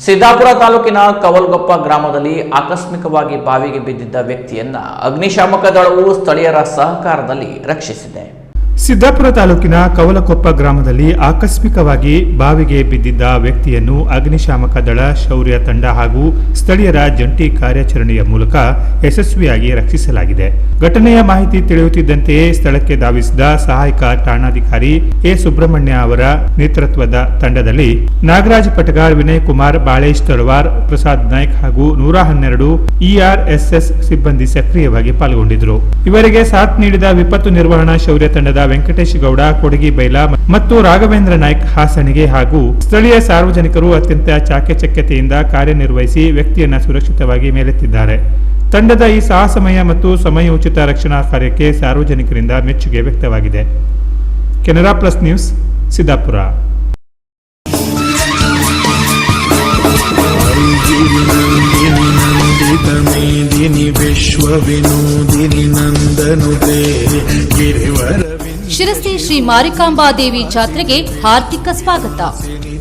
ಸಿದ್ದಾಪುರ ತಾಲೂಕಿನ ಕವಲ್ಗೊಪ್ಪ ಗ್ರಾಮದಲ್ಲಿ ಆಕಸ್ಮಿಕವಾಗಿ ಬಾವಿಗೆ ಬಿದ್ದಿದ್ದ ವ್ಯಕ್ತಿಯನ್ನ ಅಗ್ನಿಶಾಮಕ ದಳವು ಸ್ಥಳೀಯರ ಸಹಕಾರದಲ್ಲಿ ರಕ್ಷಿಸಿದೆ. ಸಿದ್ದಾಪುರ ತಾಲೂಕಿನ ಕವಲಕೊಪ್ಪ ಗ್ರಾಮದಲ್ಲಿ ಆಕಸ್ಮಿಕವಾಗಿ ಬಾವಿಗೆ ಬಿದ್ದಿದ್ದ ವ್ಯಕ್ತಿಯನ್ನು ಅಗ್ನಿಶಾಮಕ ದಳ ಶೌರ್ಯ ತಂಡ ಹಾಗೂ ಸ್ಥಳೀಯರ ಜಂಟಿ ಕಾರ್ಯಾಚರಣೆಯ ಮೂಲಕ ಯಶಸ್ವಿಯಾಗಿ ರಕ್ಷಿಸಲಾಗಿದೆ. ಘಟನೆಯ ಮಾಹಿತಿ ತಿಳಿಯುತ್ತಿದ್ದಂತೆಯೇ ಸ್ಥಳಕ್ಕೆ ಧಾವಿಸಿದ ಸಹಾಯಕ ಠಾಣಾಧಿಕಾರಿ ಎ ಸುಬ್ರಹ್ಮಣ್ಯ ಅವರ ನೇತೃತ್ವದ ತಂಡದಲ್ಲಿ ನಾಗರಾಜ್ ಪಟಗಾರ್, ವಿನಯ್ ಕುಮಾರ್, ಬಾಳೇಶ್ ತಳವಾರ್, ಪ್ರಸಾದ್ ನಾಯ್ಕ್ ಹಾಗೂ 112 ERSS ಸಿಬ್ಬಂದಿ ಸಕ್ರಿಯವಾಗಿ ಪಾಲ್ಗೊಂಡಿದ್ದರು. ಇವರಿಗೆ ಸಾಥ್ ನೀಡಿದ ವಿಪತ್ತು ನಿರ್ವಹಣಾ ಶೌರ್ಯ ತಂಡದ ವೆಂಕಟೇಶ್ ಗೌಡ, ಕೊಡಗಿ ಬೈಲ ಮತ್ತು ರಾಘವೇಂದ್ರ ನಾಯ್ಕ್ ಹಾಸಣಿಗೆ ಹಾಗೂ ಸ್ಥಳೀಯ ಸಾರ್ವಜನಿಕರು ಅತ್ಯಂತ ಚಾಕಚಕ್ಯತೆಯಿಂದ ಕಾರ್ಯನಿರ್ವಹಿಸಿ ವ್ಯಕ್ತಿಯನ್ನು ಸುರಕ್ಷಿತವಾಗಿ ಮೇಲೆತ್ತಿದ್ದಾರೆ. ತಂಡದ ಈ ಸಾಹಸಮಯ ಮತ್ತು ಸಮಯೋಚಿತ ರಕ್ಷಣಾ ಕಾರ್ಯಕ್ಕೆ ಸಾರ್ವಜನಿಕರಿಂದ ಮೆಚ್ಚುಗೆ ವ್ಯಕ್ತವಾಗಿದೆ. Canara plus news, Siddapur. ಶಿರಸಿ ಶ್ರೀ ಮಾರಿಕಾಂಬಾ ದೇವಿ ಜಾತ್ರೆಗೆ ಹಾರ್ದಿಕ ಸ್ವಾಗತ.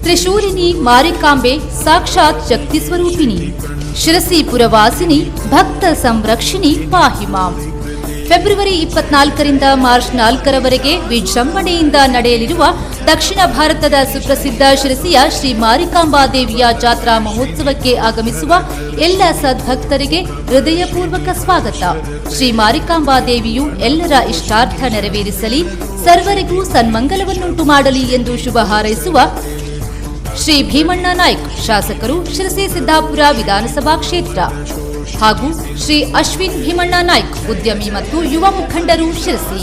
ತ್ರಿಶೂಲಿನಿ ಮಾರಿಕಾಂಬೆ ಸಾಕ್ಷಾತ್ ಶಕ್ತಿ ಸ್ವರೂಪಿಣಿ, ಶಿರಸಿ ಪುರವಾಸಿನಿ, ಭಕ್ತ ಸಂರಕ್ಷಿಣಿ ಪಾಹಿ ಮಾಂ. ಫೆಬ್ರವರಿ 24ರಿಂದ ಮಾರ್ಚ್ 4ರವರೆಗೆ ವಿಜೃಂಭಣೆಯಿಂದ ನಡೆಯಲಿರುವ ದಕ್ಷಿಣ ಭಾರತದ ಸುಪ್ರಸಿದ್ಧ ಶಿರಸಿಯ ಶ್ರೀ ಮಾರಿಕಾಂಬಾ ದೇವಿಯ ಜಾತ್ರಾ ಮಹೋತ್ಸವಕ್ಕೆ ಆಗಮಿಸುವ ಎಲ್ಲ ಸದ್ಭಕ್ತರಿಗೆ ಹೃದಯಪೂರ್ವಕ ಸ್ವಾಗತ. ಶ್ರೀ ಮಾರಿಕಾಂಬಾ ದೇವಿಯು ಎಲ್ಲರ ಇಷ್ಟಾರ್ಥ ನೆರವೇರಿಸಲಿ, ಸರ್ವರಿಗೂ ಸನ್ಮಂಗಲವನ್ನುಂಟು ಮಾಡಲಿ ಎಂದು ಶುಭ ಹಾರೈಸುವ ಶ್ರೀ ಭೀಮಣ್ಣ ನಾಯ್ಕ್, ಶಾಸಕರು, ಶಿರಸಿ ಸಿದ್ದಾಪುರ ವಿಧಾನಸಭಾ ಕ್ಷೇತ್ರ, ಹಾಗೂ ಶ್ರೀ ಅಶ್ವಿನ್ ಭೀಮಣ್ಣ ನಾಯ್ಕ್, ಉದ್ಯಮಿ ಮತ್ತು ಯುವ ಮುಖಂಡರು, ಶಿರಸಿ.